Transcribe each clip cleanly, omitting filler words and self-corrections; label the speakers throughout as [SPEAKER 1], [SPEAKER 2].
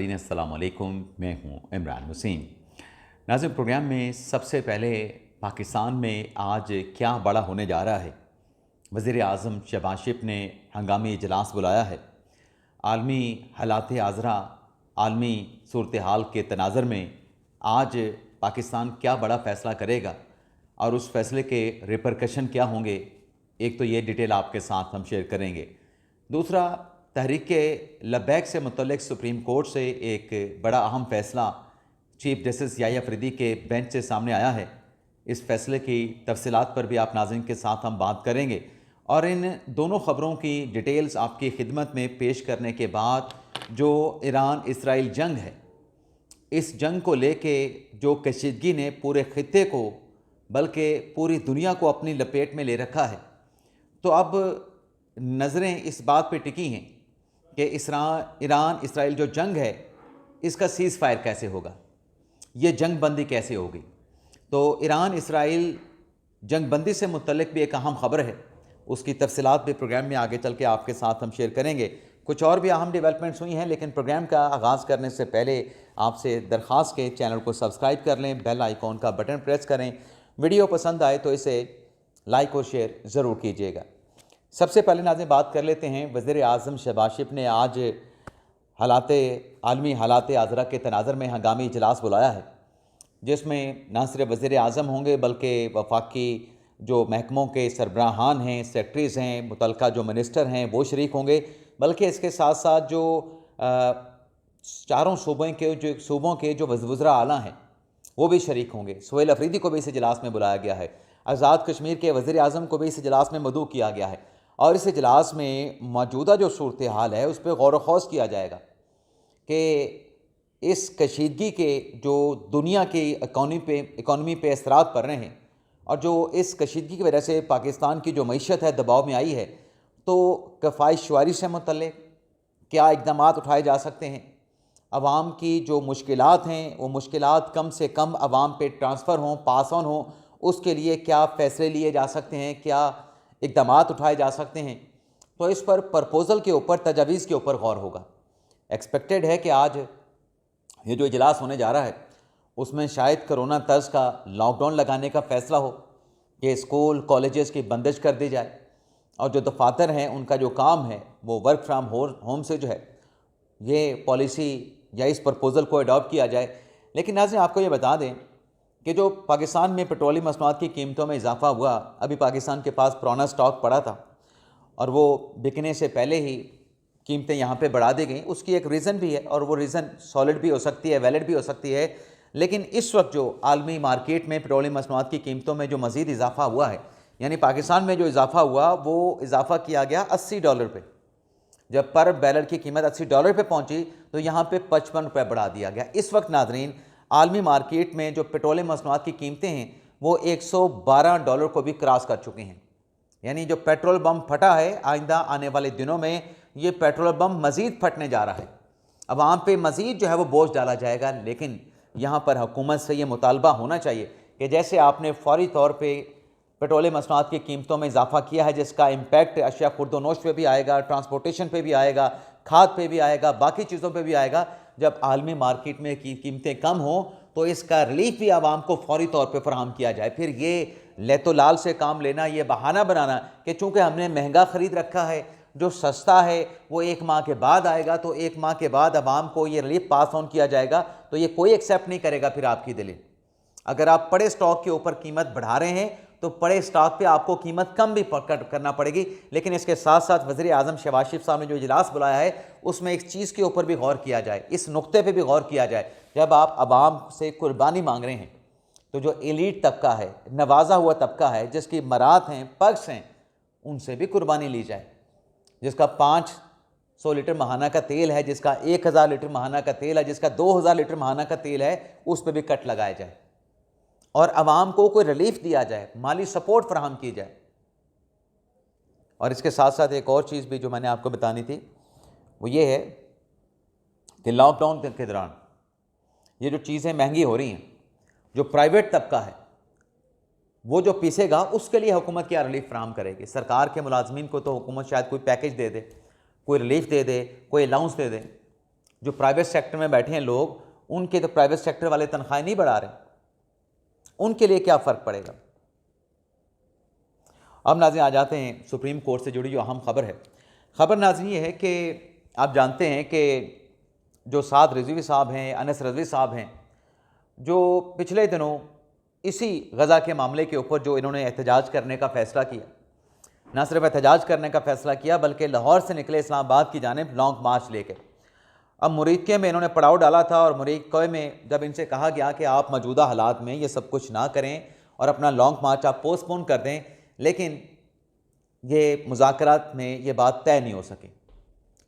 [SPEAKER 1] अस्सलाम वालेकुम, मैं हूं इमरान हुसैन। नाज़रीन, प्रोग्राम में सबसे पहले पाकिस्तान में आज क्या बड़ा होने जा रहा है। वज़ीर आज़म शहबाज शरीफ ने हंगामी इजलास बुलाया है। आलमी हालात आज़रा, आलमी सूरत हाल के तनाज़र में आज पाकिस्तान क्या बड़ा फ़ैसला करेगा और उस फ़ैसले के रिपरकशन क्या होंगे, एक तो ये डिटेल आपके साथ हम शेयर करेंगे। दूसरा, तहरीक लब्बैक से मुतल्लिक़ सुप्रीम कोर्ट से एक बड़ा अहम फ़ैसला चीफ जस्टिस याहिया अफरीदी के बेंच से सामने आया है। इस फ़ैसले की तफसीलात पर भी आप नाज़रीन के साथ हम बात करेंगे और इन दोनों ख़बरों की डिटेल्स आपकी खिदमत में पेश करने के बाद जो ईरान इसराइल जंग है, इस जंग को लेके जो कशीदगी ने पूरे ख़ित्ते को बल्कि पूरी दुनिया को अपनी लपेट में ले रखा है, तो अब नज़रें इस बात पे टिकी हैं कि ईरान इसराइल जो जंग है, इसका सीज़ फायर कैसे होगा, ये जंग बंदी कैसे होगी। तो ईरान इसराइल जंग बंदी से मुतल्लिक भी एक अहम ख़बर है, उसकी तफसीलात भी प्रोग्राम में आगे चल के आपके साथ हम शेयर करेंगे। कुछ और भी अहम डेवलपमेंट्स हुई हैं, लेकिन प्रोग्राम का आगाज़ करने से पहले आपसे दरख्वास्त के चैनल को सब्सक्राइब कर लें, बेल आइकॉन का बटन प्रेस करें। वीडियो पसंद आए तो इसे लाइक और शेयर ज़रूर कीजिएगा। सबसे पहले नाज़रीन बात कर लेते हैं। वज़ीर आज़म शहबाज शरीफ ने आज आलमी हालात आज़रा के तनाज़र में हंगामी इजलास बुलाया है, जिसमें न सिर्फ वज़ीर आज़म होंगे बल्कि वफाकी जो महकमों के सरबराहान हैं, सेक्रेटरीज़ हैं, मुतल्लिका जो मिनिस्टर हैं वो शरीक होंगे, बल्कि इसके साथ साथ जो चारों सूबों के जो वज़रा आला हैं वो भी शरीक होंगे। सुहेल अफरीदी को भी इस इजलास में बुलाया गया है। आज़ाद कश्मीर के वज़ीर आज़म को भी इस इजलास में मदऊ किया गया है और इस इजलास में मौजूदा जो सूरत हाल है उस पर गौर व खौज़ किया जाएगा कि इस कशीदगी के जो दुनिया की इकॉनमी पे असरात पड़ रहे हैं और जो इस कशीदगी की वजह से पाकिस्तान की जो मईशत है दबाव में आई है, तो कफ़ायश शुआरी से मुतल्लिक़ क्या इक़दामात उठाए जा सकते हैं। आवाम की जो मुश्किलात हैं वो मुश्किलात कम से कम आवाम पे ट्रांसफ़र हों, पास ऑन हों, उसके लिए क्या फ़ैसले लिए जा सकते हैं, क्या इक़दामात उठाए जा सकते हैं। तो इस पर प्रपोज़ल के ऊपर, तजावीज़ के ऊपर गौर होगा। एक्सपेक्टेड है कि आज ये जो इजलास होने जा रहा है उसमें शायद कोरोना तर्ज का लॉकडाउन लगाने का फ़ैसला हो कि स्कूल कॉलेजेस की बंदिश कर दी जाए और जो दफातर हैं उनका जो काम है वो वर्क फ्राम होम से जो है ये पॉलिसी या इस प्रपोज़ल को अडॉप्ट किया जाए। लेकिन नाज़रीन, आपको ये बता दें कि जो पाकिस्तान में पेट्रोलियम मसनूआत की कीमतों में इजाफा हुआ, अभी पाकिस्तान के पास पुराना स्टॉक पड़ा था और वो बिकने से पहले ही कीमतें यहाँ पे बढ़ा दी गई। उसकी एक रीज़न भी है और वो रीज़न सॉलिड भी हो सकती है, वैलिड भी हो सकती है। लेकिन इस वक्त जो आलमी मार्केट में पेट्रोलियम मसनूआत की कीमतों में जो मज़ीद इजाफा हुआ है, यानी पाकिस्तान में जो इजाफा हुआ वो इजाफा किया गया $80 पे। जब पर बैरल की कीमत $80 पे पहुंची तो यहाँ पे ₹55 बढ़ा दिया गया। इस वक्त नाज़रीन, आलमी मार्केट में जो पेट्रोलियम मसनूआत की कीमतें हैं वो $112 को भी क्रॉस कर चुकी हैं। यानी जो पेट्रोल बम फटा है, आइंदा आने वाले दिनों में ये पेट्रोल बम मज़ीद फटने जा रहा है। अवाम पे मज़ीद जो है वो बोझ डाला जाएगा। लेकिन यहाँ पर हुकूमत से ये मुतालबा होना चाहिए कि जैसे आपने फौरी तौर पे पेट्रोलियम मसनूआत की कीमतों में इजाफा किया है, जिसका इम्पैक्ट अशिया खुर्दोनोश पे भी आएगा, ट्रांसपोर्टेशन पे भी आएगा, खाद पे भी आएगा, बाकी चीज़ों पे भी आएगा। जब आलमी मार्केट में कीमतें कम हों तो इसका रिलीफ भी आवाम को फौरी तौर पे फराहम किया जाए। फिर ये लेतो लाल से काम लेना, ये बहाना बनाना कि चूँकि हमने महंगा ख़रीद रखा है, जो सस्ता है वो 1 माह के बाद आएगा, तो 1 माह के बाद आवाम को ये रिलीफ पास ऑन किया जाएगा, तो ये कोई एक्सेप्ट नहीं करेगा। फिर आपकी दलील, अगर आप पड़े स्टॉक के ऊपर कीमत बढ़ा रहे हैं तो पड़े स्टॉक पे आपको कीमत कम भी करना पड़ेगी। लेकिन इसके साथ साथ वज़ीर आज़म शहबाज शरीफ साहब ने जो इजलास बुलाया है उसमें एक चीज़ के ऊपर भी गौर किया जाए, इस नुक्ते पे भी गौर किया जाए। जब आप आवाम से कुर्बानी मांग रहे हैं तो जो एलीट तबका है, नवाजा हुआ तबका है, जिसकी मरात हैं, पग्स हैं, उनसे भी कुर्बानी ली जाए। जिसका 500 लीटर महाना का तेल है, जिसका 1000 लीटर महाना का तेल है, जिसका 2000 लीटर महाना का तेल है, उस पर भी कट लगाया जाए और आवाम को कोई रिलीफ दिया जाए, माली सपोर्ट फराहम की जाए। और इसके साथ साथ एक और चीज़ भी जो मैंने आपको बतानी थी वो ये है कि लॉकडाउन के दौरान ये जो चीज़ें महंगी हो रही हैं, जो प्राइवेट तबका है वो जो पीसेगा उसके लिए हुकूमत क्या रिलीफ फराहम करेगी। सरकार के मुलाजमीन को तो हुकूमत शायद कोई पैकेज दे दे, कोई रिलीफ दे दे, कोई अलाउंस दे दे, जो प्राइवेट सेक्टर में बैठे हैं लोग, उनके तो प्राइवेट सेक्टर वाले तनख्वाहें नहीं बढ़ा रहे, उनके लिए क्या फ़र्क पड़ेगा। अब नाज़रीन आ जाते हैं सुप्रीम कोर्ट से जुड़ी जो अहम खबर है। खबर नाज़रीन ये है कि आप जानते हैं कि जो साद रिजवी साहब हैं, अनस रिजवी साहब हैं, जो पिछले दिनों इसी गज़ा के मामले के ऊपर जो इन्होंने एहतजाज करने का फ़ैसला किया, न सिर्फ एहतजाज करने का फ़ैसला किया बल्कि लाहौर से निकले इस्लामाबाद की जानिब लॉन्ग मार्च लेकर। अब मुरीदके में इन्होंने पड़ाव डाला था और मुरीदके में जब इनसे कहा गया कि आप मौजूदा हालात में ये सब कुछ ना करें और अपना लॉन्ग मार्च आप पोस्टपोन कर दें, लेकिन ये मुज़ाकरात में ये बात तय नहीं हो सकी,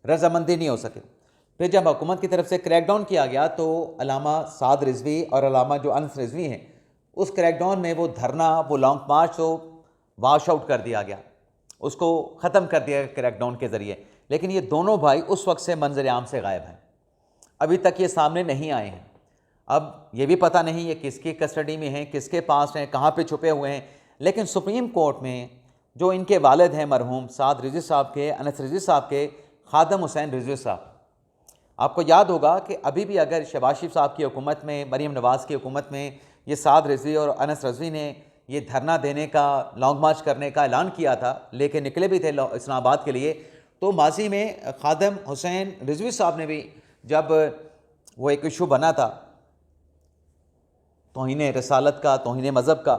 [SPEAKER 1] रजामंदी नहीं हो सकी। फिर जब हुकूमत की तरफ से क्रैकडाउन किया गया तो अलामा साद रिजवी और अलामा जो अनस रिजवी हैं, उस क्रैकडाउन में वो धरना, वो लॉन्ग मार्च को वाश आउट कर दिया गया, उसको ख़त्म कर दिया गया क्रैकडाउन के ज़रिए। लेकिन ये दोनों भाई उस वक्त से मंजर आम से गायब हैं, अभी तक ये सामने नहीं आए हैं। अब ये भी पता नहीं ये किसकी कस्टडी में हैं, किसके पास हैं, कहाँ पे छुपे हुए हैं। लेकिन सुप्रीम कोर्ट में जो इनके वालिद हैं मरहूम साद रिजवी साहब के, अनस रिजवी साहब के खादम हुसैन रिजवी साहब, आपको याद होगा कि अभी भी अगर शहबाज शरीफ साहब की हुकूमत में, मरीम नवाज़ की हुकूमत में ये साद रिजवी और अनस रिजवी ने ये धरना देने का, लॉन्ग मार्च करने का ऐलान किया था, लेके निकले भी थे इस्लामाबाद के लिए, तो माजी में खादम हुसैन रिजवी साहब ने भी जब वो एक इशू बना था तौहीन रसालत का, तौहीन मज़हब का,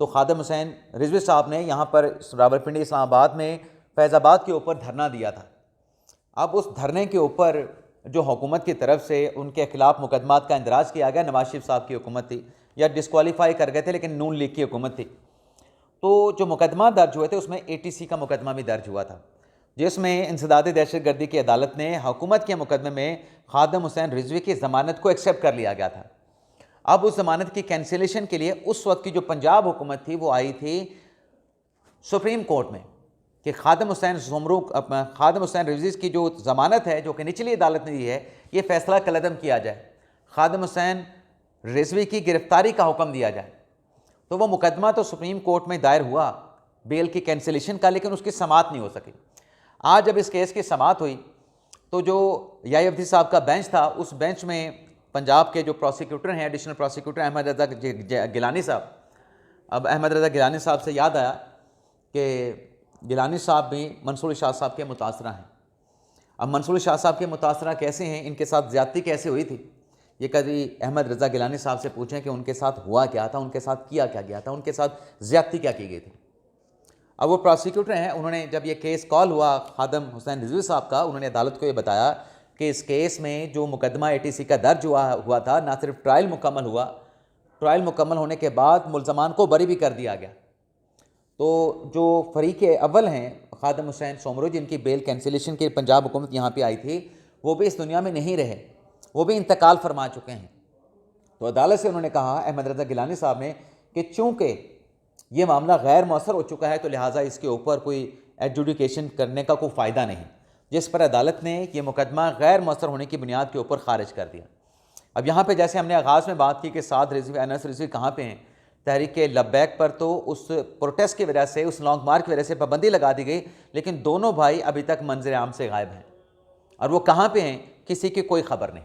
[SPEAKER 1] तो खादम हुसैन रिजवी साहब ने यहाँ पर रावलपिंडी इस्लामाबाद में फैज़ाबाद के ऊपर धरना दिया था। अब उस धरने के ऊपर जो हुकूमत की तरफ से उनके ख़िलाफ़ मुकदमात का इंदराज किया गया, नवाज शरीफ साहब की हुकूमत थी या डिस्क्वालीफाई कर गए थे, लेकिन नून लीग की हुकूमत थी, तो जो मुकदमा दर्ज हुए थे उसमें ATC का मुकदमा भी दर्ज हुआ था, जिसमें इंसदादी दहशतगर्दी की अदालत ने हुकूमत के मुकदमे में खादम हुसैन रिजवी की ज़मानत को एक्सेप्ट कर लिया गया था। अब उस ज़मानत की कैंसिलेशन के लिए उस वक्त की जो पंजाब हुकूमत थी वो आई थी सुप्रीम कोर्ट में कि खादम हुसैन रिजवी की जो ज़मानत है, जो कि निचली अदालत ने दी है, ये फ़ैसला कलअदम किया जाए, खादम हुसैन रिजवी की गिरफ्तारी का हुक्म दिया जाए। तो वो मुकदमा तो सुप्रीम कोर्ट में दायर हुआ बेल की कैंसिलेशन का, लेकिन उसकी समाअत नहीं हो सकी। आज जब इस केस की समाअत हुई तो जो YFD साहब का बेंच था, उस बेंच में पंजाब के जो प्रोसिक्यूटर हैं, एडिशनल प्रोसिक्यूटर अहमद रज़ा गिलानी साहब, अब अहमद रज़ा गिलानी साहब से याद आया कि गिलानी साहब भी मंसूर शाह साहब के मुतासरा हैं। अब मंसूर शाह साहब के मुतासरा कैसे हैं, इनके साथ ज़्यादती कैसे हुई थी, ये कभी अहमद रज़ा गिलानी साहब से पूछें कि उनके साथ हुआ क्या था, उनके साथ किया क्या गया था, उनके साथ ज़्यादती क्या की गई थी। अब वो प्रोसिक्यूटर हैं, उन्होंने जब ये केस कॉल हुआ खादम हुसैन रिजवी साहब का, उन्होंने अदालत को ये बताया कि इस केस में जो मुकदमा ATC का दर्ज हुआ था, ना सिर्फ ट्रायल मुकम्मल हुआ, ट्रायल मुकम्मल होने के बाद मुल्ज़मान को बरी भी कर दिया गया। तो जो फरीक अव्वल हैं खादम हुसैन सोमरो, जिनकी बेल कैंसिलेशन की पंजाब हुकूमत यहाँ पे आई थी, वो भी इस दुनिया में नहीं रहे, वो भी इंतकाल फरमा चुके हैं। तो अदालत से उन्होंने कहा, अहमद रज़ा गिलानी साहब ने, कि चूँकि ये मामला गैर मौसर हो चुका है तो लिहाजा इसके ऊपर कोई एडजुडिकेशन करने का कोई फ़ायदा नहीं, जिस पर अदालत ने ये मुकदमा गैर मौसर होने की बुनियाद के ऊपर खारिज कर दिया। अब यहाँ पे जैसे हमने आगाज़ में बात की कि साद रिजवी, अनस रिजवी कहाँ पे हैं, तहरीक लब्बैक पर तो उस प्रोटेस्ट की वजह से, उस लॉन्ग मार्च की वजह से पाबंदी लगा दी गई, लेकिन दोनों भाई अभी तक मंजर आम से गायब हैं और वो कहाँ पे हैं किसी की कोई ख़बर नहीं।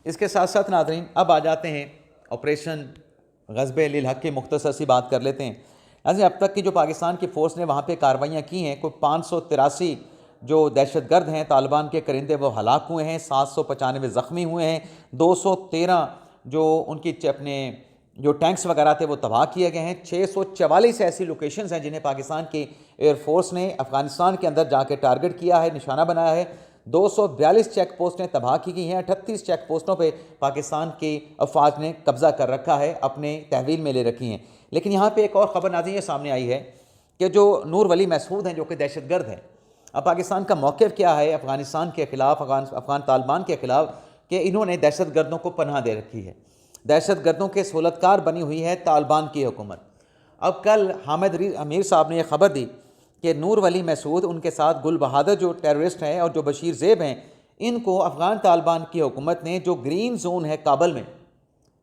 [SPEAKER 1] इसके साथ साथ नाज़रीन अब आ जाते हैं ऑपरेशन ग़ज़ब-ए लिल-हक़ की मुख्तसर सी बात कर लेते हैं। नाज़रीन अब तक की जो पाकिस्तान की फ़ोर्स ने वहाँ पे कार्रवाइयाँ की हैं, कोई 583 जो दहशतगर्द हैं तालिबान के करिंदे वो हलाक हुए हैं, 795 ज़ख्मी हुए हैं, 213 जो उनकी अपने जो टैंक्स वगैरह थे वो तबाह किए गए हैं, 644 ऐसी लोकेशंस हैं जिन्हें पाकिस्तान की एयरफोर्स ने अफ़गानिस्तान के अंदर जाके टारगेट किया है, निशाना बनाया है। 242 चेक पोस्टें तबाह की गई हैं, 38 चेक पोस्टों पे पाकिस्तान की अफवाज ने कब्ज़ा कर रखा है, अपने तहवील में ले रखी हैं। लेकिन यहाँ पे एक और ख़बर नाज़रीन ये सामने आई है कि जो नूर वली मसूद हैं, जो कि दहशतगर्द हैं, अब पाकिस्तान का मौक़िफ़ क्या है अफ़गानिस्तान के ख़िलाफ़, अफ़गान तालिबान के ख़िलाफ़, कि इन्होंने दहशतगर्दों को पनाह दे रखी है, दहशतगर्दों के सहूलतकार बनी हुई है तालिबान की हुकूमत। अब कल हामिद अमीर साहब ने यह ख़बर दी कि नूर वली मसूद, उनके साथ गुल बहादुर जो टेररिस्ट हैं और जो बशीर ज़ेब हैं, इनको अफ़गान तालिबान की हुकूमत ने जो ग्रीन जोन है काबल में,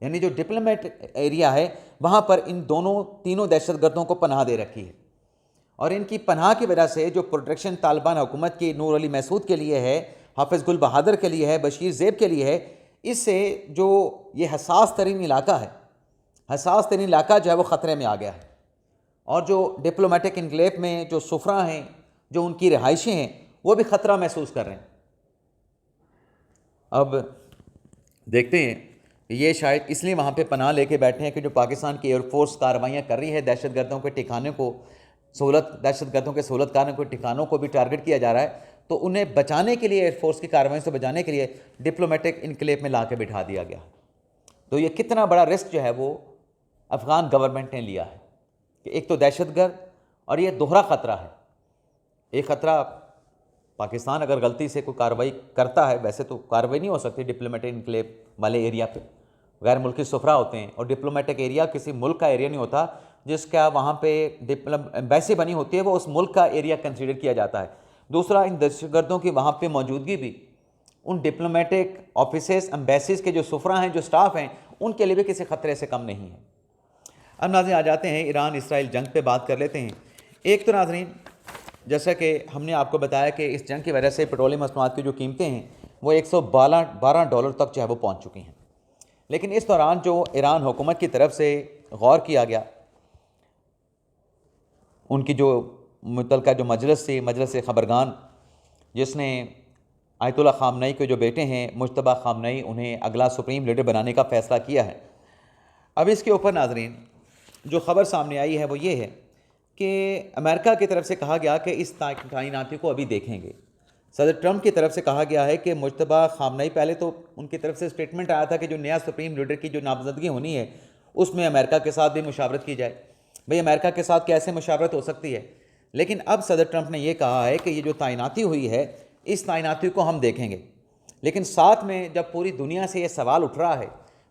[SPEAKER 1] यानी जो डिप्लोमेट एरिया है, वहाँ पर इन तीनों दहशतगर्दों को पनाह दे रखी है। और इनकी पनाह की वजह से जो प्रोटेक्शन तालिबान हुकूमत की नूर वली मसूद के लिए है, हाफिज़ गुल बहादुर के लिए है, बशीर ज़ेब के लिए है, इससे जो ये हसास तरीन इलाका है, हसास तरीन इलाका जो है वो ख़तरे में आ गया है। और जो डिप्लोमेटिक इनक्लेव में जो सुफरा हैं, जो उनकी रिहाइशें हैं, वो भी ख़तरा महसूस कर रहे हैं। अब देखते हैं, ये शायद इसलिए वहाँ पे पनाह लेके बैठे हैं कि जो पाकिस्तान की एयरफोर्स कार्रवाइयाँ कर रही है, दहशतगर्दों के ठिकाने को दहशतगर्दों के सहूलतकारों के ठिकानों को भी टारगेट किया जा रहा है, तो उन्हें बचाने के लिए, एयरफोर्स की कार्रवाई से बचाने के लिए डिप्लोमेटिक इनक्लेव में ला के बिठा दिया गया। तो ये कितना बड़ा रिस्क जो है वो अफ़गान गवर्नमेंट ने लिया है कि एक तो दहशतगर्द और ये दोहरा ख़तरा है। एक ख़तरा पाकिस्तान अगर गलती से कोई कार्रवाई करता है, वैसे तो कार्रवाई नहीं हो सकती डिप्लोमेटिक इनक्लेव वाले एरिया पे, गैर मुल्की सुफरा होते हैं, और डिप्लोमेटिक एरिया किसी मुल्क का एरिया नहीं होता जिसका वहाँ पे एम्बेसी बनी होती है, वो उस मुल्क का एरिया कंसीडर किया जाता है। दूसरा, इन दहशतगर्दों की वहाँ पे मौजूदगी भी उन डिप्लोमेटिक ऑफिसेस, एम्बेसीज़ के जो सुफरा हैं, जो स्टाफ हैं, उनके लिए भी किसी ख़तरे से कम नहीं है। अब नाज़रीन आ जाते हैं ईरान इसराइल जंग पे बात कर लेते हैं। एक तो नाज़रीन, जैसा कि हमने आपको बताया कि इस जंग की वजह से पेट्रोलियम मसनूआत की जो कीमतें हैं वो $112 तक जो है वो पहुँच चुकी हैं। लेकिन इस दौरान जो ईरान हुकूमत की तरफ से गौर किया गया, उनकी जो मुतल्लिका जो मजलिस ख़बरगान, जिसने आयतुल्लाह ख़ामनई के जो बेटे हैं मुज्तबा ख़ामनई, उन्हें अगला सुप्रीम लीडर बनाने का फ़ैसला किया है। अब इसके ऊपर नाज़रीन जो ख़बर सामने आई है वो ये है कि अमेरिका की तरफ से कहा गया कि इस तैनाती को अभी देखेंगे। सदर ट्रंप की तरफ से कहा गया है कि मुज्तबा ख़ामनई, पहले तो उनकी तरफ से स्टेटमेंट आया था कि जो नया सुप्रीम लीडर की जो नामजदगी होनी है उसमें अमेरिका के साथ भी मुशावरत की जाए। भाई अमेरिका के साथ कैसे मुशावरत हो सकती है? लेकिन अब सदर ट्रंप ने यह कहा है कि ये जो तैनाती हुई है, इस तैनाती को हम देखेंगे। लेकिन साथ में जब पूरी दुनिया से ये सवाल उठ रहा है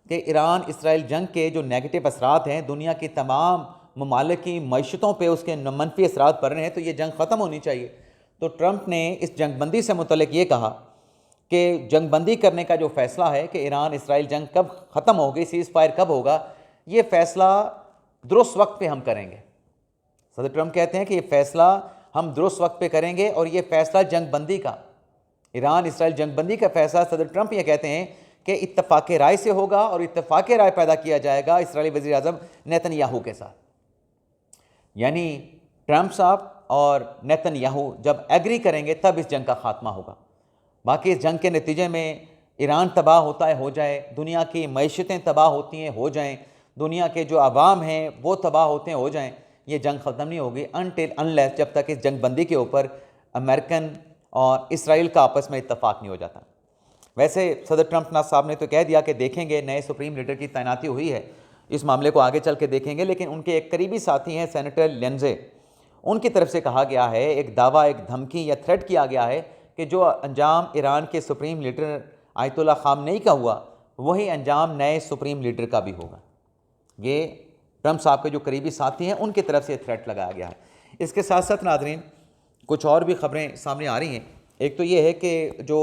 [SPEAKER 1] कि ईरान इसराइल जंग के जो नेगेटिव असरात हैं, दुनिया की तमाम ममालिक की मईशतों पे उसके मनफी असरात पड़ रहे हैं, तो ये जंग ख़त्म होनी चाहिए। तो ट्रंप ने इस जंगबंदी से मुतल्लिक ये कहा कि जंगबंदी करने का जो फ़ैसला है कि ईरान इसराइल जंग कब ख़त्म होगी, सीज़ फायर कब होगा, ये फ़ैसला दुरुस्त वक्त पे हम करेंगे। सदर ट्रंप कहते हैं कि ये फ़ैसला हम दुरुस्त वक्त पे करेंगे, और ये फ़ैसला जंगबंदी का, ईरान इसराइल जंगबंदी का फ़ैसला सदर ट्रंप ये कहते हैं कि इत्तफ़ाक़ राय से होगा, और इत्तफ़ाक़ राय पैदा किया जाएगा इसराइली वज़ीर आज़म नेतन्याहू के साथ। यानी ट्रंप साहब और नेतन्याहू जब एग्री करेंगे तब इस जंग का ख़ात्मा होगा। बाकी इस जंग के नतीजे में ईरान तबाह होता है हो जाए, दुनिया की मईशतें तबाह होती हैं हो जाएं, दुनिया के जो अवाम हैं वो तबाह होते हैं हो जाएं, ये जंग ख़त्म नहीं होगी अनटिल अनलेस, जब तक इस जंगबंदी के ऊपर अमेरिकन और इसराइल का आपस में इत्तफाक़ नहीं हो जाता। वैसे सदर ट्रंप साहब ने तो कह दिया कि देखेंगे, नए सुप्रीम लीडर की तैनाती हुई है, इस मामले को आगे चल के देखेंगे। लेकिन उनके एक करीबी साथी हैं सेनेटर लिंडसे, उनकी तरफ से कहा गया है, एक दावा, एक धमकी या थ्रेट किया गया है कि जो अंजाम ईरान के सुप्रीम लीडर आयतुल्लाह ख़ामनई का हुआ, वही अंजाम नए सुप्रीम लीडर का भी होगा। ये ट्रंप साहब के जो करीबी साथी हैं उनकी तरफ से थ्रेट लगाया गया है। इसके साथ साथ नाज़रीन कुछ और भी ख़बरें सामने आ रही हैं। एक तो ये है कि जो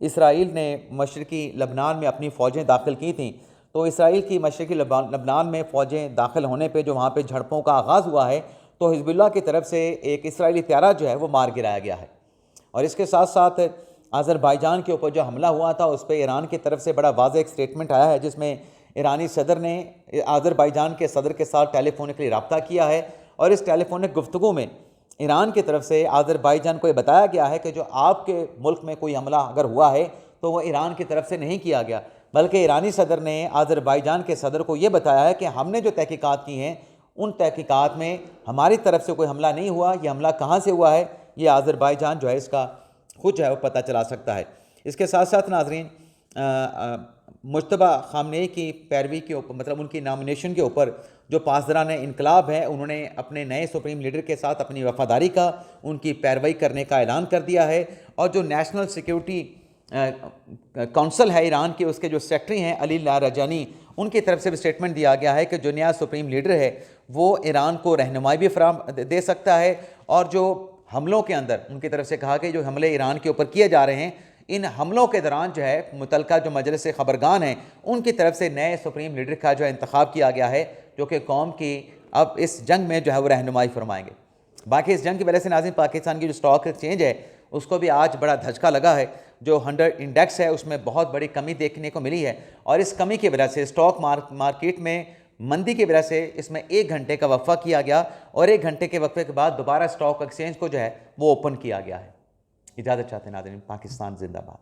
[SPEAKER 1] इसराइल ने मशरक़ी लबनान में अपनी फ़ौजें दाखिल की थीं, तो इसराइल की मशरक़ी लबनान में फ़ौजें दाखिल होने पे जो वहाँ पे झड़पों का आगाज़ हुआ है, तो हिज़्बुल्लाह की तरफ से एक इसराइली त्यारा जो है वो मार गिराया गया है। और इसके साथ साथ अज़रबैजान के ऊपर जो हमला हुआ था उस पर ईरान की तरफ से बड़ा वाज़ेह एक स्टेटमेंट आया है, जिसमें ईरानी सदर ने अज़रबैजान के सदर के साथ टेलीफोनिकली रब्ता किया है, और इस टेलीफोनिक गुफ्तगू में ईरान की तरफ से अज़रबैजान को ये बताया गया है कि जो आपके मुल्क में कोई हमला अगर हुआ है तो वह ईरान की तरफ से नहीं किया गया, बल्कि ईरानी सदर ने अज़रबैजान के सदर को ये बताया है कि हमने जो तहकीकात की हैं उन तहकीकात में हमारी तरफ से कोई हमला नहीं हुआ। ये हमला कहाँ से हुआ है, ये अज़रबैजान जो है इसका खुद जो है वो पता चला सकता है। इसके साथ साथ नाज़रीन मुज्तबा ख़ामनई की पैरवी के ऊपर, मतलब उनकी नामिनेशन के ऊपर जो पासदारान इनकलाब है, उन्होंने अपने नए सुप्रीम लीडर के साथ अपनी वफ़ादारी का, उनकी पैरवी करने का ऐलान कर दिया है। और जो नेशनल सिक्योरिटी काउंसिल है ईरान के, उसके जो सेक्रेटरी हैं अली लारजानी, उनकी तरफ से भी स्टेटमेंट दिया गया है कि जो नया सुप्रीम लीडर है वो ईरान को रहनुमाई भी फराहम दे सकता है, और जो हमलों के अंदर उनकी तरफ से कहा कि जो हमले ईरान के ऊपर किए जा रहे हैं, इन हमलों के दौरान जो है मुतल्लिका जो मजलिस ख़बरगान हैं उनकी तरफ से नए सुप्रीम लीडर का जो इंतखाब किया गया है, जो कि कौम की अब इस जंग में जो है वो रहनुमाई फरमाएंगे। बाकी इस जंग की वजह से नाज़रीन पाकिस्तान की जो स्टॉक एक्सचेंज है उसको भी आज बड़ा धचका लगा है। जो 100 इंडेक्स है उसमें बहुत बड़ी कमी देखने को मिली है और इस कमी की वजह से स्टॉक मार्केट में मंदी की वजह से इसमें 1 घंटे का वक्फा किया गया और 1 घंटे के वक्फे के बाद दोबारा स्टॉक एक्सचेंज को जो है वो ओपन किया गया है। इजाज़त चाहते हैं नाज़रीन। पाकिस्तान जिंदाबाद।